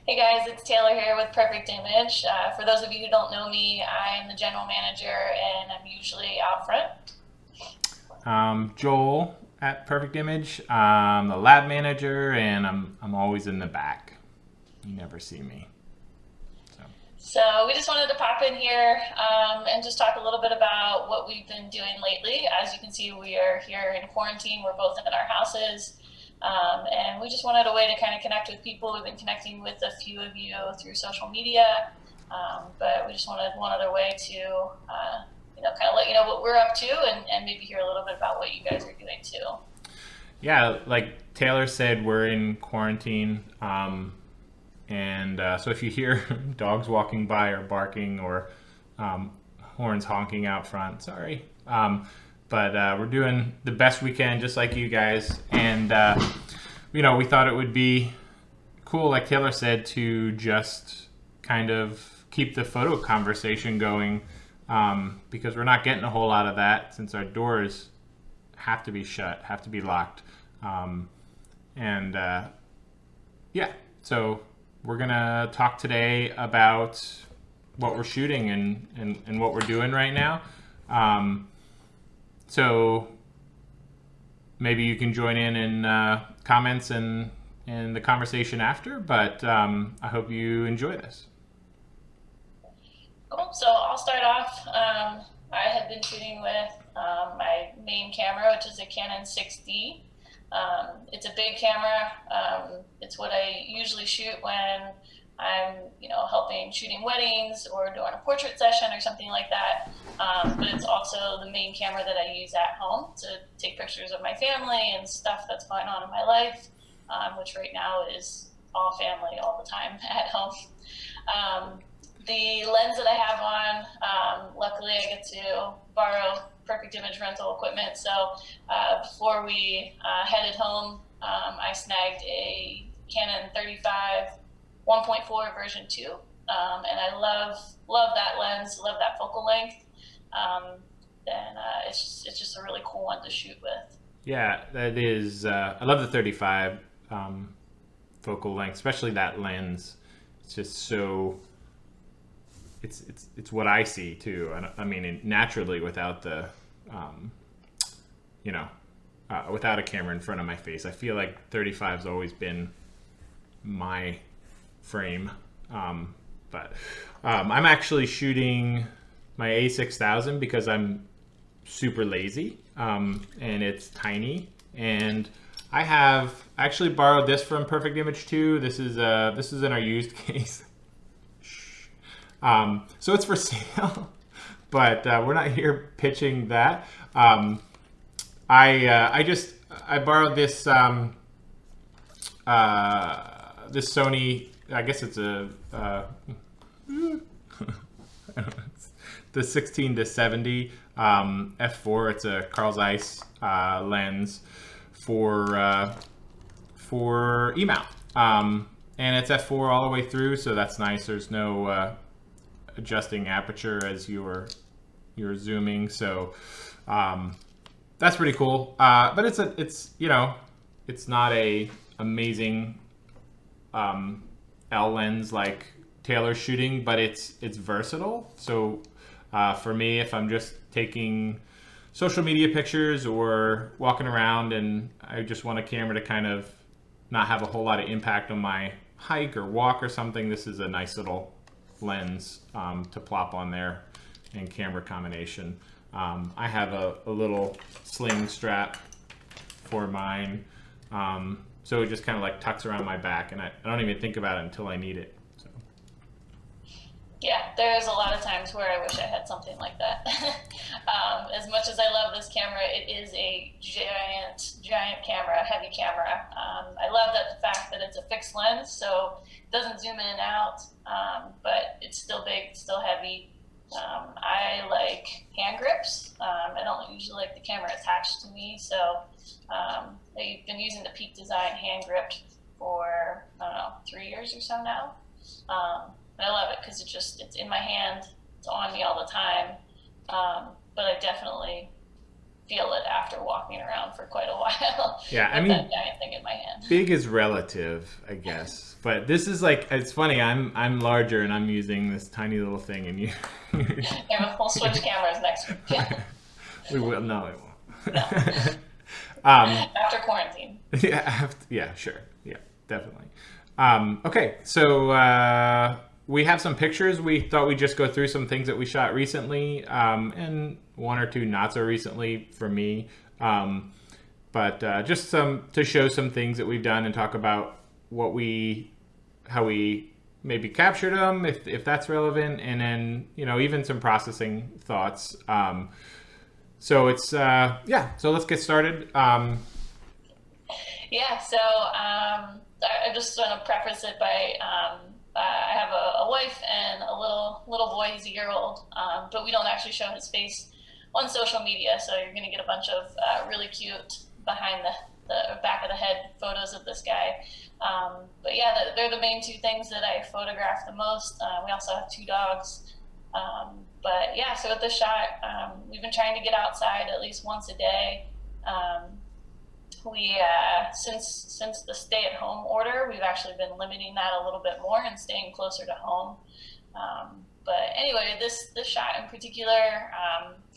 Hey guys, it's Taylor here with Perfect Image. For those of you who don't know me, I am the general manager and I'm usually out front. Joel at Perfect Image. I'm the lab manager, and I'm always in the back. You never see me. So So we just wanted to pop in here and just talk a little bit about what we've been doing lately. As you can see, we are here in quarantine. We're both in our houses. And we just wanted a way to kind of connect with people. We've been connecting with a few of you through social media, but we just wanted one other way to kind of let you know what we're up to and maybe hear a little bit about what you guys are doing too. yeah, like Taylor said, we're in quarantine, and so if you hear dogs walking by or barking or horns honking out front, sorry. But we're doing the best we can, just like you guys, and we thought it would be cool, like Taylor said, to just kind of keep the photo conversation going because we're not getting a whole lot of that since our doors have to be shut, have to be locked. And yeah, so we're going to talk today about what we're shooting and what we're doing right now. So maybe you can join in comments and the conversation after, but I hope you enjoy this. Cool. So I'll start off. I had been shooting with my main camera, which is a Canon 6D. It's a big camera. It's what I usually shoot when I'm, helping shooting weddings or doing a portrait session or something like that. But it's also the main camera that I use at home to take pictures of my family and stuff that's going on in my life, which right now is all family all the time at home. The lens that I have on, luckily I get to borrow Perfect Image rental equipment. So before we headed home, I snagged a Canon 35 1.4 version 2. And I love that lens, love that focal length. And it's just a really cool one to shoot with. Yeah, that is. I love the 35 focal length, especially that lens. It's just so. It's what I see too. I mean, naturally without the, you know, without a camera in front of my face, I feel like 35's always been my frame. But I'm actually shooting my A6000 because I'm super lazy, and it's tiny. And I actually borrowed this from Perfect Image too. This is in our used case. So it's for sale, but we're not here pitching that. I borrowed this Sony. I guess it's the 16 to 70 f4. It's a Carl Zeiss lens for E-mount, and it's f4 all the way through, so that's nice. There's no adjusting aperture as you're zooming, so that's pretty cool. But it's not a amazing L lens like Taylor's shooting, but it's versatile. So for me, if I'm just taking social media pictures or walking around and I just want a camera to kind of not have a whole lot of impact on my hike or walk or something, this is a nice little lens to plop on there and camera combination. I have a little sling strap for mine, so it just kind of like tucks around my back, and I don't even think about it until I need it. So. Yeah, there's a lot of times where I wish I had something like that. As much as I love this camera, it is a giant camera, heavy camera. I love the fact that it's a fixed lens, so it doesn't zoom in and out, but it's still big, it's still heavy. I like hand grips. I don't usually like the camera attached to me, so they've been using the Peak Design hand grip for, I don't know, 3 years or so now. And I love it because it's in my hand, it's on me all the time. But I definitely feel it after walking around for quite a while Yeah, I with mean, that giant thing in my hand. big is relative, I guess. But this is like, it's funny. I'm larger and I'm using this tiny little thing, and you. And we'll switch cameras next week. We will. No, we No, won't. um, after quarantine. yeah, yeah, sure. Yeah, definitely. Okay, so we have some pictures. We thought we'd just go through some things that we shot recently, and one or two not so recently for me. But just some to show some things that we've done and talk about how we maybe captured them, if that's relevant, and then even some processing thoughts. So it's yeah. So let's get started. Yeah, so I just want to preface it by I have a wife and a little boy. He's a year old, but we don't actually show his face on social media. So you're going to get a bunch of really cute behind the back of the head photos of this guy. But yeah, they're the main two things that I photograph the most. We also have two dogs. But yeah, so with this shot, we've been trying to get outside at least once a day. We since the stay-at-home order, we've actually been limiting that a little bit more and staying closer to home. But anyway, this shot in particular,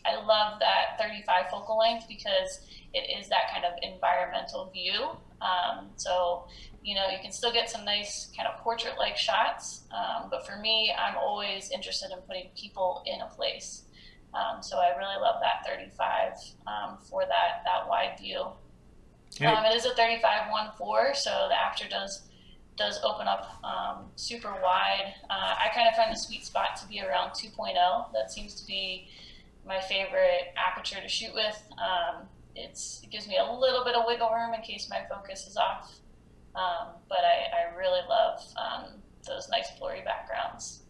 I love that 35 focal length because it is that kind of environmental view. So you can still get some nice kind of portrait-like shots. But for me, I'm always interested in putting people in a place. So I really love that 35 for that wide view. It is a 35-1.4, so the aperture does open up super wide. I kind of find the sweet spot to be around 2.0. That seems to be my favorite aperture to shoot with. It gives me a little bit of wiggle room in case my focus is off. But I really love those nice blurry backgrounds.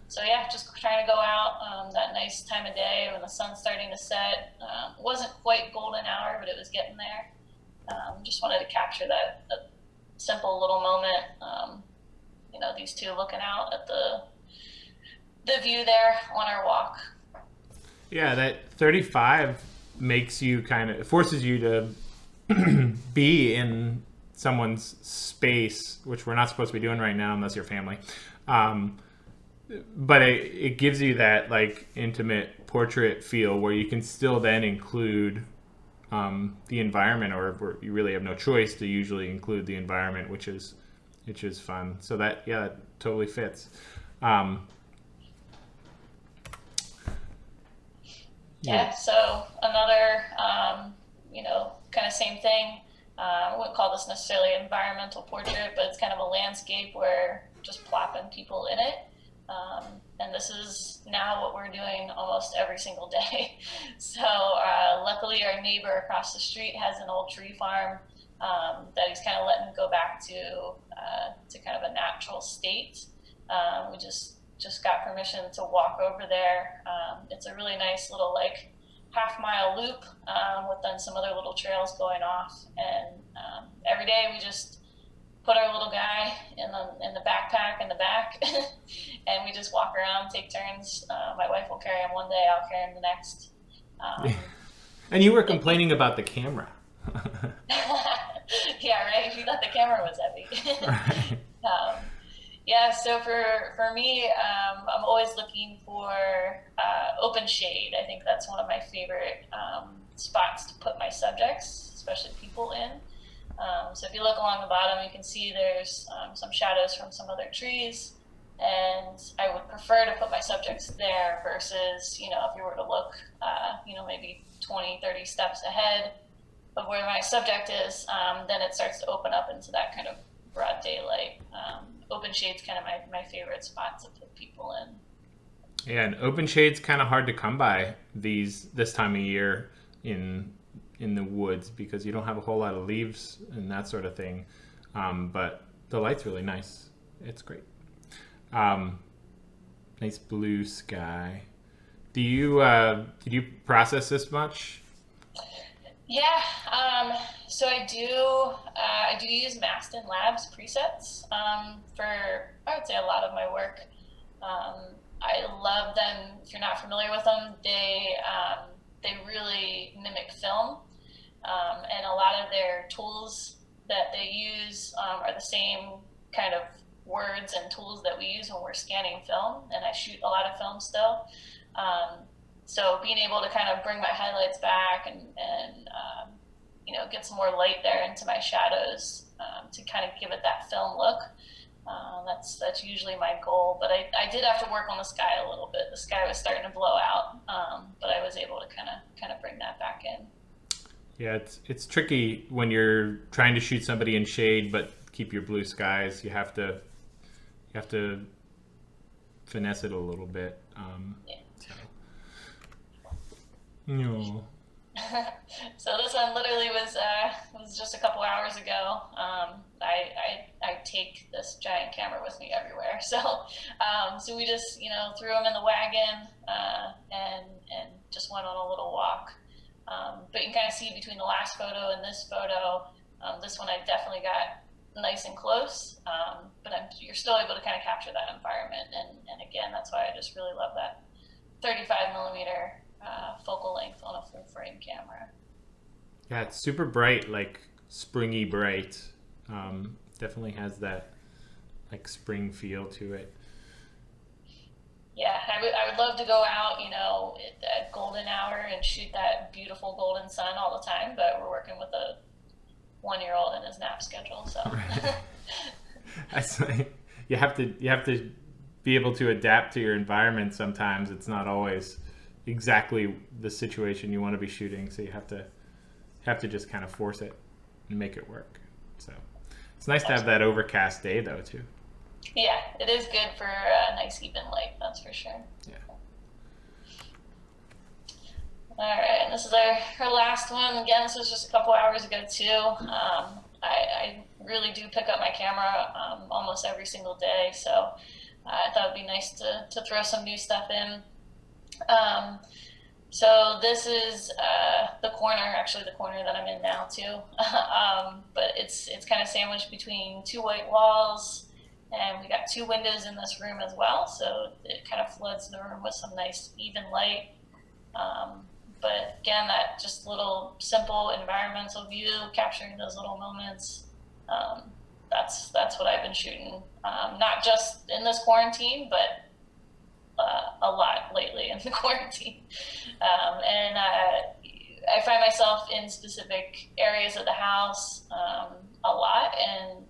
So yeah, just trying to go out that nice time of day when the sun's starting to set. It wasn't quite golden hour, but it was getting there. Just wanted to capture that simple little moment. These two looking out at the view there on our walk. Yeah, that 35 forces you to be in someone's space, which we're not supposed to be doing right now unless you're family. But it gives you that like intimate portrait feel where you can still then include the environment, or where you really have no choice to usually include the environment, which is fun. So that totally fits. Yeah, so another, kind of same thing. I wouldn't call this necessarily an environmental portrait, but it's kind of a landscape where just plopping people in it. And this is now what we're doing almost every single day. So luckily our neighbor across the street has an old tree farm that he's kind of letting go back to kind of a natural state. We just got permission to walk over there. It's a really nice little like half-mile loop with then some other little trails going off. And every day we just put our little guy in the backpack in the back, and we just walk around, take turns. My wife will carry him one day, I'll carry him the next. And you were complaining about the camera. Yeah, right. You thought the camera was heavy. Right. Yeah, so for me, I'm always looking for open shade. I think that's one of my favorite spots to put my subjects, especially people in. So if you look along the bottom, you can see there's some shadows from some other trees, and I would prefer to put my subjects there versus, if you were to look, maybe 20, 30 steps ahead of where my subject is, then it starts to open up into that kind of broad daylight. Open shade's kind of my favorite spot to put people in. Yeah, and open shade's kind of hard to come by this time of year in the woods because you don't have a whole lot of leaves and that sort of thing. But the light's really nice. It's great. Nice blue sky. Did you process this much? Yeah, so I do use Maston Labs presets for, I would say, a lot of my work. I love them. If you're not familiar with them, they they really mimic film, and a lot of their tools that they use are the same kind of words and tools that we use when we're scanning film, and I shoot a lot of film still. So being able to kind of bring my highlights back and get some more light there into my shadows to kind of give it that film look. That's usually my goal, but I did have to work on the sky a little bit. The sky was starting to blow out, but I was able to kind of bring that back in. Yeah, it's tricky when you're trying to shoot somebody in shade, but keep your blue skies. You have to finesse it a little bit. Yeah. No. So this one literally was just a couple hours ago. I take this giant camera with me everywhere. So we just threw him in the wagon and just went on a little walk. But you can kind of see between the last photo and this photo, this one I definitely got nice and close. But you're still able to kind of capture that environment. And again, that's why I just really love that 35 millimeter focal length on a full frame camera. Yeah, it's super bright, like springy bright. Definitely has that like spring feel to it. Yeah, I would love to go out, at golden hour and shoot that beautiful golden sun all the time, but we're working with a 1-year-old in his nap schedule, so. Right. That's like, you have to be able to adapt to your environment. Sometimes it's not always exactly the situation you want to be shooting, so you have to just kind of force it and make it work. So it's nice to have that overcast day though too. Yeah, it is good for a nice even light, that's for sure. Yeah. All right, and this is our last one. Again, this was just a couple hours ago too. I really do pick up my camera almost every single day, so I thought it'd be nice to throw some new stuff in. So this is the corner that I'm in now too. But it's kind of sandwiched between two white walls, and we got 2 windows in this room as well, so it kind of floods the room with some nice even light. But again, that just little simple environmental view, capturing those little moments. That's what I've been shooting, not just in this quarantine, but a lot lately in the quarantine. And I find myself in specific areas of the house a lot,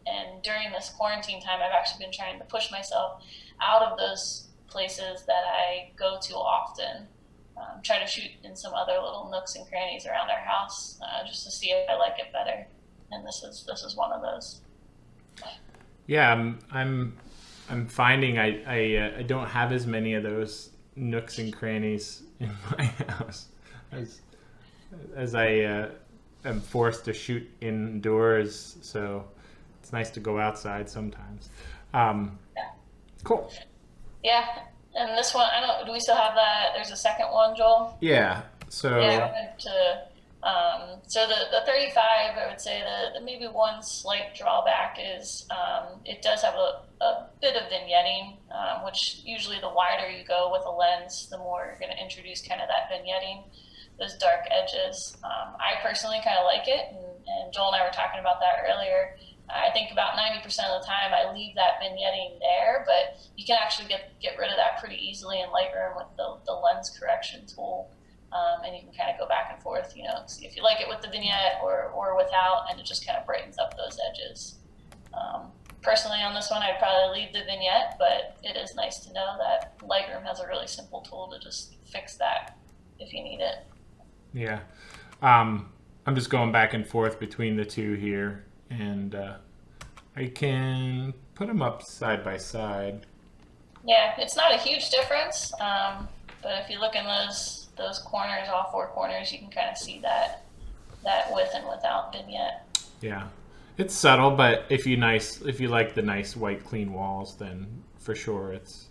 and during this quarantine time, I've actually been trying to push myself out of those places that I go to often. Try to shoot in some other little nooks and crannies around our house, just to see if I like it better. And this is one of those. Yeah, I'm finding I don't have as many of those nooks and crannies in my house as I am forced to shoot indoors. So it's nice to go outside sometimes. Cool. Yeah. And this one, do we still have that? There's a second one, Joel? Yeah. So yeah, so the 35, I would say the maybe one slight drawback is it does have a bit of vignetting, which usually the wider you go with a lens, the more you're going to introduce kind of that vignetting, those dark edges. I personally kind of like it, and Joel and I were talking about that earlier. I think about 90% of the time I leave that vignetting there, but you can actually get rid of that pretty easily in Lightroom with the lens correction tool. And you can kind of go back and forth, see if you like it with the vignette or without, and it just kind of brightens up those edges. Personally, on this one, I'd probably leave the vignette, but it is nice to know that Lightroom has a really simple tool to just fix that if you need it. Yeah. I'm just going back and forth between the two here, and I can put them up side by side. Yeah, it's not a huge difference, but if you look in those corners, all 4 corners, you can kind of see that with and without vignette. Yeah, it's subtle, but if you like the nice white clean walls, then for sure it's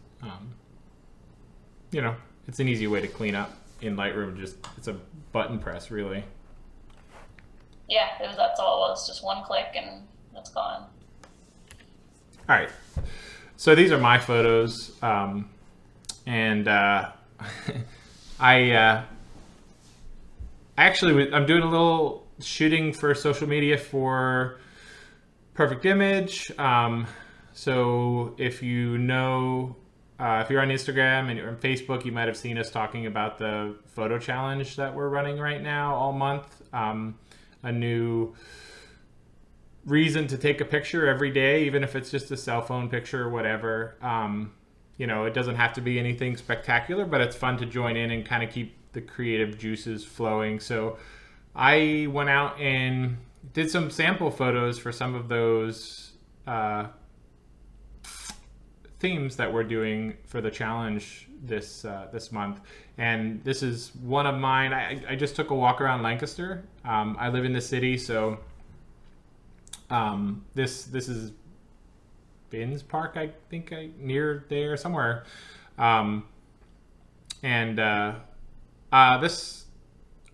it's an easy way to clean up in Lightroom. It's a button press, really. Yeah, that's all it was, just one click and it's gone. All right, so these are my photos, and I I'm doing a little shooting for social media for Perfect Image. So if you know, if you're on Instagram and you're on Facebook, you might have seen us talking about the photo challenge that we're running right now all month. A new reason to take a picture every day, even if it's just a cell phone picture or whatever. It doesn't have to be anything spectacular, but it's fun to join in and kind of keep the creative juices flowing. So I went out and did some sample photos for some of those themes that we're doing for the challenge this month. And this is one of mine. I just took a walk around Lancaster. I live in the city, so this is Binns Park, I think, near there somewhere. This,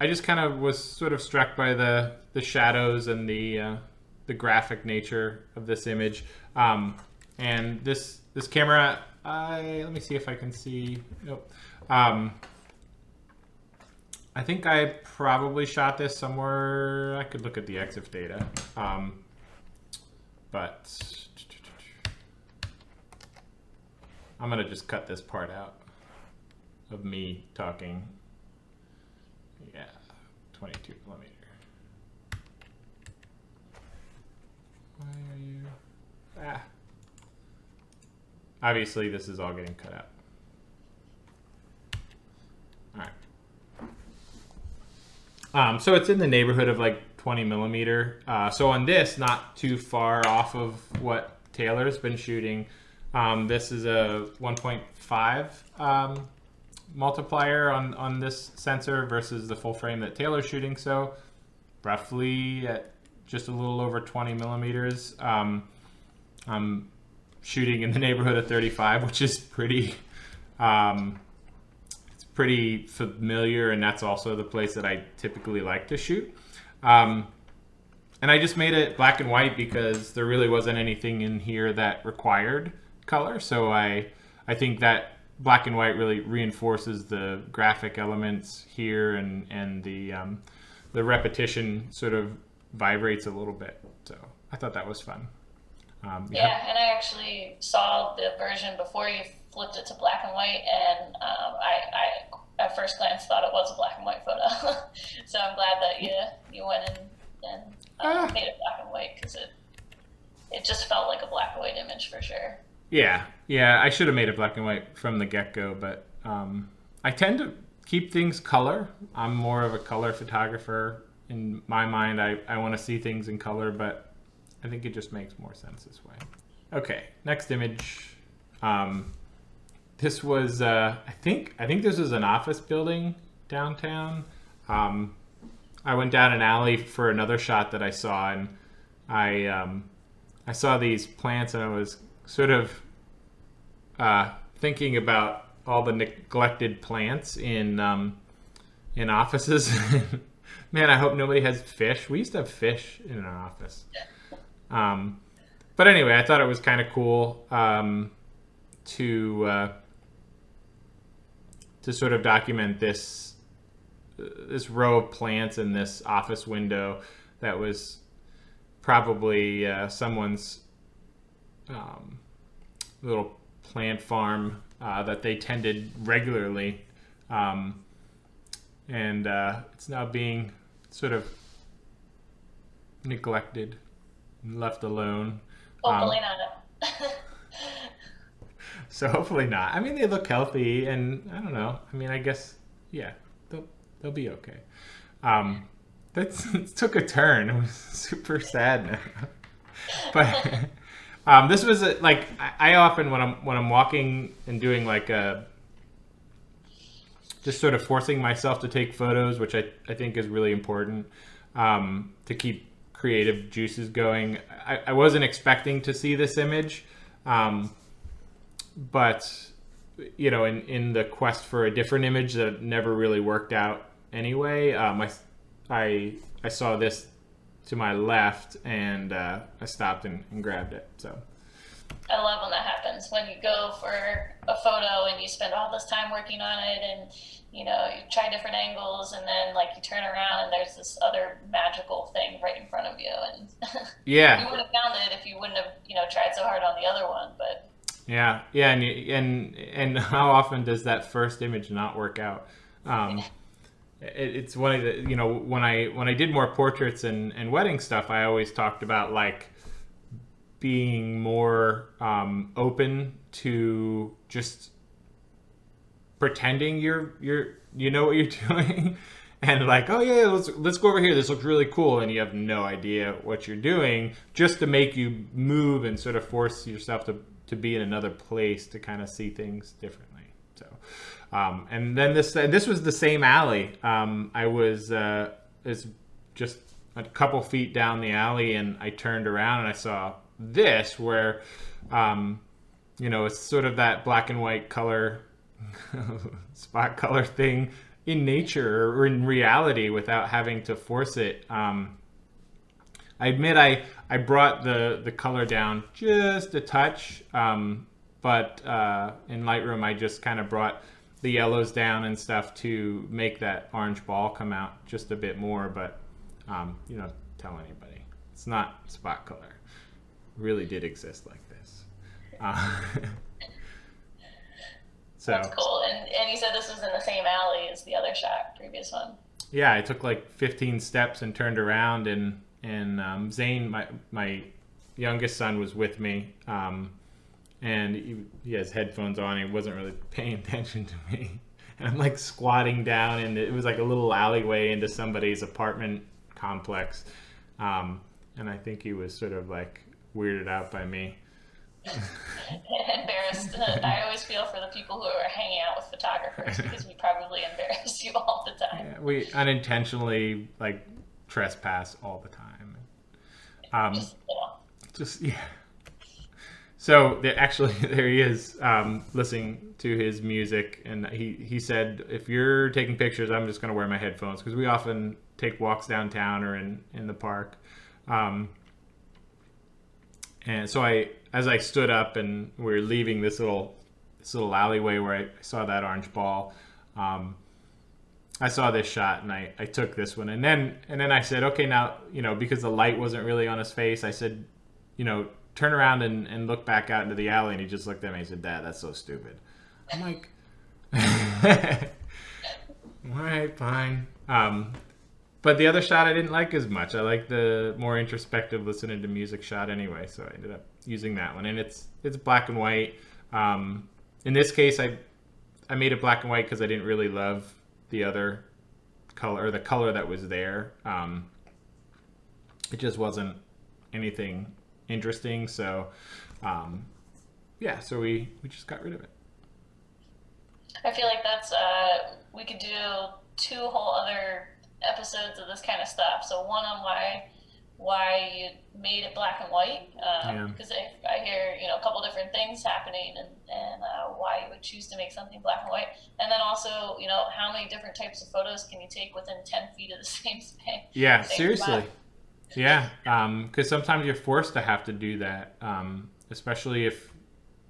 I just kind of was sort of struck by the shadows and the graphic nature of this image. And this camera, let me see if I can see. Nope. I think I probably shot this somewhere. I could look at the EXIF data. But I'm going to just cut this part out of me talking. Yeah, 22 millimeter. Why are you? Obviously, this is all getting cut out. All right. So it's in the neighborhood of like 20 millimeter. So on this, not too far off of what Taylor's been shooting. This is a 1.5 multiplier on this sensor versus the full frame that Taylor's shooting. So roughly at just a little over 20 millimeters. I'm shooting in the neighborhood of 35, which is pretty, it's pretty familiar, and that's also the place that I typically like to shoot. And I just made it black and white because there really wasn't anything in here that required color. So I think that black and white really reinforces the graphic elements here, and the repetition sort of vibrates a little bit. So I thought that was fun. Yeah, and I actually saw the version before you flipped it to black and white, and I at first glance thought it was a black and white photo. So I'm glad that you went and made it black and white, because it just felt like a black and white image for sure. Yeah, I should have made it black and white from the get-go, but I tend to keep things color. I'm more of a color photographer. In my mind, I want to see things in color, but I think it just makes more sense this way. Okay, next image. This was, I think this was an office building downtown. I went down an alley for another shot that I saw, and I saw these plants, and I was sort of thinking about all the neglected plants in offices. Man, I hope nobody has fish. We used to have fish in our office. But anyway, I thought it was kind of cool to sort of document this row of plants in this office window that was probably someone's little plant farm that they tended regularly, and it's now being sort of neglected and left alone. Hopefully not. So hopefully not. I mean, they look healthy, and I don't know. I mean, I guess, yeah, they'll be okay. It took a turn. It was super sad now. But this was like I often when I'm walking and doing like just sort of forcing myself to take photos, which I think is really important to keep creative juices going. I wasn't expecting to see this image, but in the quest for a different image that never really worked out anyway, I saw this to my left, and I stopped and grabbed it. So I love when that happens, when you go for a photo and you spend all this time working on it, and you know, you try different angles, and then like you turn around and there's this other magical thing right in front of you, and you Yeah, would have found it if you wouldn't have, you know, tried so hard on the other one. But yeah, yeah, and how often does that first image not work out? Um, it's one of the, you know, when I did more portraits and wedding stuff, I always talked about like being more open to just pretending you know what you're doing, and like, oh yeah, let's go over here, this looks really cool, and you have no idea what you're doing, just to make you move and sort of force yourself to be in another place to kind of see things differently. So and then this was the same alley. I was it's just a couple feet down the alley, and I turned around and I saw this where you know, it's sort of that black and white color spot color thing in nature or in reality without having to force it. I admit I brought the color down just a touch, but in Lightroom I just kind of brought the yellows down and stuff to make that orange ball come out just a bit more. But you know, tell anybody, it's not spot color. It really did exist like this. So that's cool. And you said this was in the same alley as the other shot, previous one. yeah, I took like 15 steps and turned around, and Zane, my youngest son, was with me, and he has headphones on. He wasn't really paying attention to me, and I'm like squatting down, and it was like a little alleyway into somebody's apartment complex, and I think he was sort of like weirded out by me. Embarrassed. I always feel for the people who are hanging out with photographers because we probably embarrass you all the time. Yeah, we unintentionally like trespass all the time. Um, Just, you know, just yeah. So actually, there he is, listening to his music, and he said, "If you're taking pictures, I'm just going to wear my headphones," because we often take walks downtown or in the park. And so as I stood up and we were leaving this little alleyway where I saw that orange ball, I saw this shot, and I took this one, and then I said, okay, now, you know, because the light wasn't really on his face, I said, you know, turn around and look back out into the alley, and he just looked at me and said, Dad, that's so stupid. I'm like, all right, fine. But the other shot I didn't like as much. I like the more introspective listening to music shot anyway, so I ended up using that one. And it's black and white. In this case, I made it black and white because I didn't really love the other color, or the color that was there. It just wasn't anything interesting. So yeah, so we just got rid of it. I feel like that's we could do two whole other episodes of this kind of stuff. So one on why you made it black and white, Yeah. because I hear, you know, a couple different things happening, and why you would choose to make something black and white, and then also, you know, how many different types of photos can you take within 10 feet of the same space? Yeah, same seriously. spot? Yeah, because sometimes you're forced to have to do that, especially if,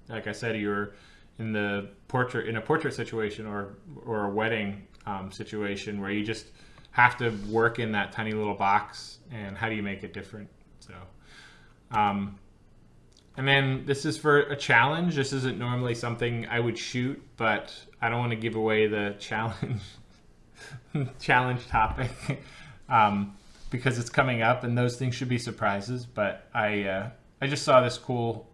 like I said, you're in a portrait situation or a wedding situation where you just have to work in that tiny little box, and how do you make it different? So, and then this is for a challenge. This isn't normally something I would shoot, but I don't want to give away the challenge topic, because it's coming up, and those things should be surprises. But I just saw this cool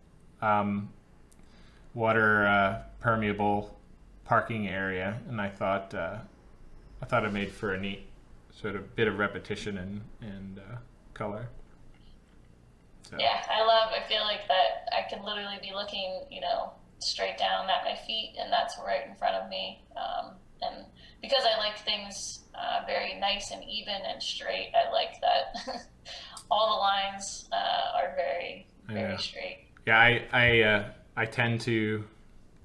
water permeable parking area, and I thought it made for a neat sort of bit of repetition and color. So. Yeah, I feel like that I can literally be looking, you know, straight down at my feet, and that's right in front of me. And because I like things very nice and even and straight, I like that all the lines are very, very straight. Yeah, I tend to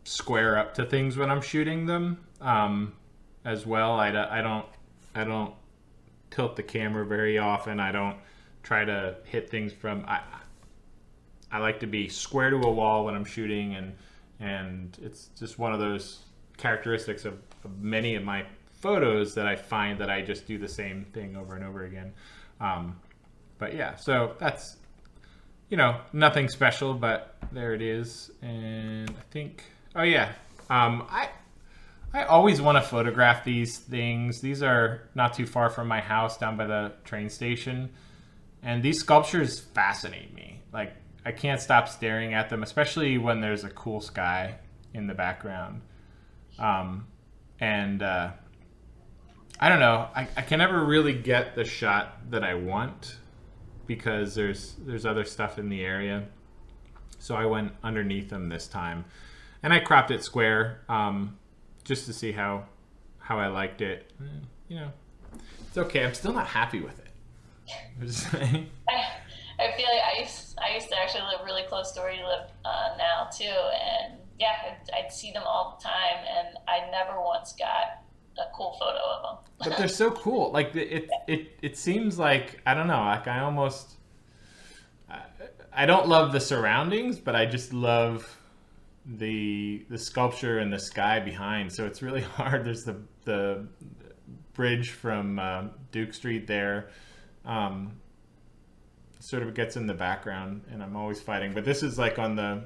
square up to things when I'm shooting them, as well. I don't tilt the camera very often. I don't try to hit things from. I like to be square to a wall when I'm shooting, and it's just one of those characteristics of many of my photos that I find that I just do the same thing over and over again. But yeah, so that's, nothing special, but there it is. And I think, oh yeah, I always want to photograph these things. These are not too far from my house, down by the train station. And these sculptures fascinate me. Like, I can't stop staring at them, especially when there's a cool sky in the background. I don't know. I can never really get the shot that I want because there's other stuff in the area. So I went underneath them this time, and I cropped it square just to see how I liked it. It's okay. I'm still not happy with it. I'm just saying. I feel like I used to actually live really close to where you live now too, and yeah, I'd see them all the time, and I never once got a cool photo of them. But they're so cool. Like it seems like, I don't know. Like I don't love the surroundings, but I just love the sculpture and the sky behind. So it's really hard. There's the bridge from Duke Street there. Sort of gets in the background, and I'm always fighting. But this is like on the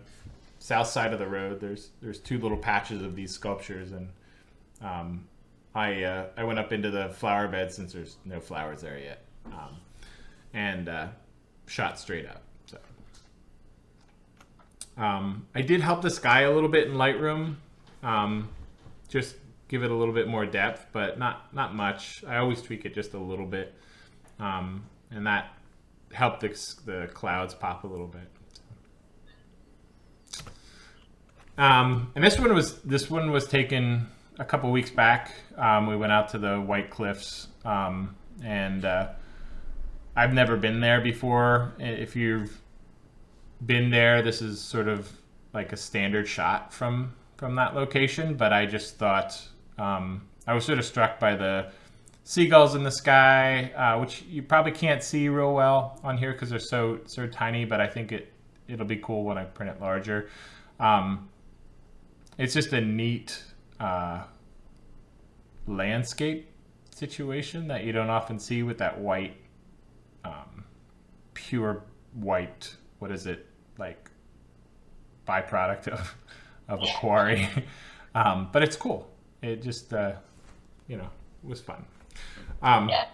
south side of the road. There's two little patches of these sculptures, and I went up into the flower bed since there's no flowers there yet, and shot straight up. So I did help the sky a little bit in Lightroom, just give it a little bit more depth, but not much. I always tweak it just a little bit, and that helped the clouds pop a little bit. And this one was taken a couple weeks back. We went out to the White Cliffs, and I've never been there before. If you've been there, this is sort of like a standard shot from that location. But I just thought I was sort of struck by the seagulls in the sky, which you probably can't see real well on here because they're so tiny. But I think it'll be cool when I print it larger. It's just a neat landscape situation that you don't often see with that white, pure white, what is it, like byproduct of a quarry. But it's cool. It just, was fun. Yeah.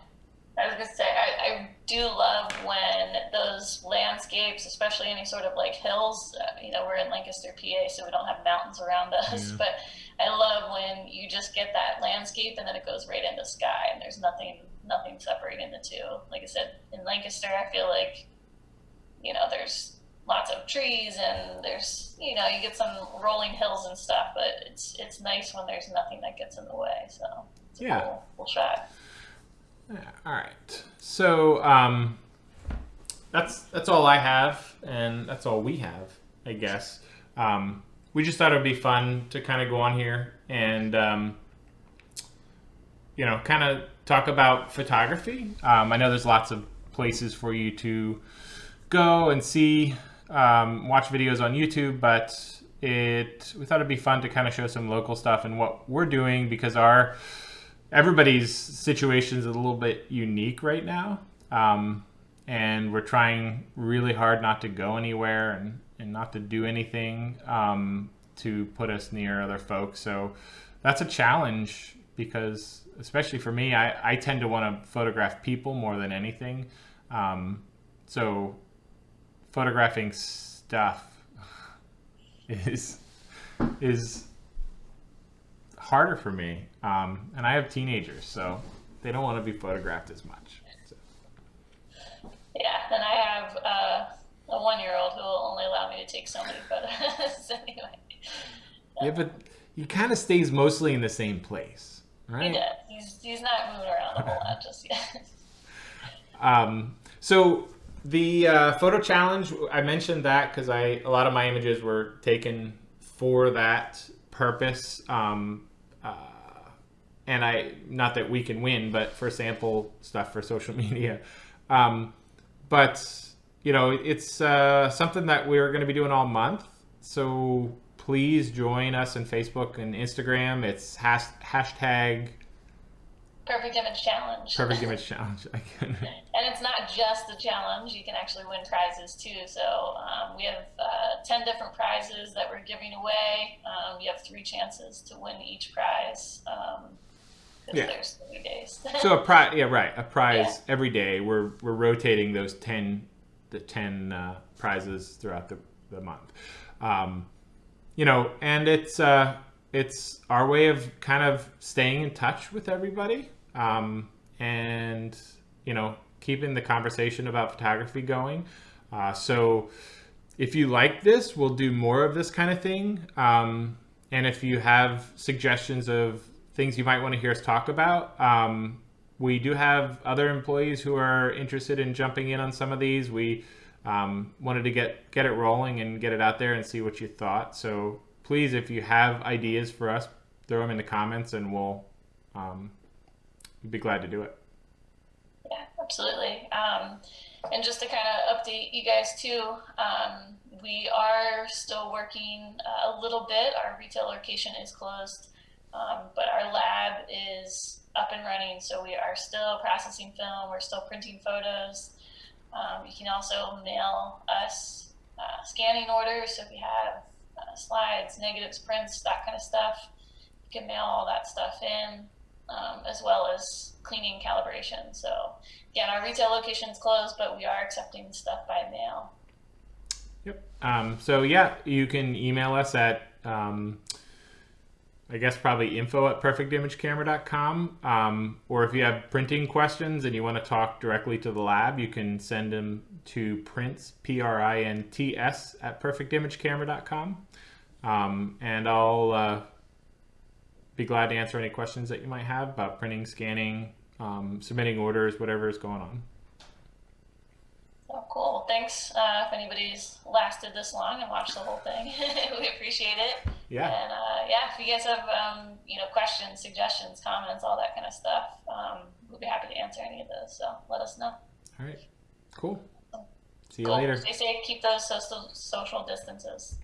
I was gonna say, I do love when those landscapes, especially any sort of like hills, we're in Lancaster, PA, so we don't have mountains around us, Yeah. but I love when you just get that landscape and then it goes right into sky and there's nothing separating the two. Like I said, in Lancaster, I feel like, there's lots of trees and there's, you get some rolling hills and stuff, but it's nice when there's nothing that gets in the way, so it's a cool shot. Yeah, all right. So that's all I have, and that's all we have, I guess. We just thought it would be fun to kind of go on here and kind of talk about photography. I know there's lots of places for you to go and see, watch videos on YouTube, but we thought it'd be fun to kind of show some local stuff and what we're doing, because everybody's situation is a little bit unique right now. And we're trying really hard not to go anywhere and not to do anything to put us near other folks. So that's a challenge because, especially for me, I tend to want to photograph people more than anything. So photographing stuff is harder for me, and I have teenagers, so they don't want to be photographed as much. So. Yeah, and I have a 1-year-old who will only allow me to take so many photos anyway. Yeah, but he kind of stays mostly in the same place, right? He does. He's not moving around a whole lot just yet. So the photo challenge, I mentioned that because a lot of my images were taken for that purpose. And not that we can win, but for sample stuff for social media. But it's something that we're going to be doing all month. So please join us on Facebook and Instagram. It's hashtag Perfect Image Challenge. Perfect Image Challenge. And it's not just a challenge. You can actually win prizes too. So we have 10 different prizes that we're giving away. You have 3 chances to win each prize. Because there's 3 days. So a prize, a prize Yeah. every day. We're rotating those 10 prizes throughout the month. And it's our way of kind of staying in touch with everybody, and keeping the conversation about photography going. So if you like this, we'll do more of this kind of thing. And if you have suggestions of things you might want to hear us talk about, we do have other employees who are interested in jumping in on some of these. We wanted to get it rolling and get it out there and see what you thought. So please, if you have ideas for us, throw them in the comments and we'll be glad to do it. Yeah, absolutely. And just to kind of update you guys too, we are still working a little bit. Our retail location is closed, but our lab is up and running. So we are still processing film. We're still printing photos. You can also mail us scanning orders. So if you have slides, negatives, prints, that kind of stuff, you can mail all that stuff in, as well as cleaning calibration. So again, our retail location is closed, but we are accepting stuff by mail. Yep. So yeah, you can email us at I guess probably info@perfectimagecamera.com. Or if you have printing questions and you want to talk directly to the lab, you can send them to prints, PRINTS, @perfectimagecamera.com. And I'll be glad to answer any questions that you might have about printing, scanning, submitting orders, whatever is going on. Oh, cool. Thanks if anybody's lasted this long and watched the whole thing. We appreciate it. Yeah. And if you guys have questions, suggestions, comments, all that kind of stuff, we'll be happy to answer any of those. So let us know. All right. Cool. See you Cool. later. Stay safe. Keep those social distances.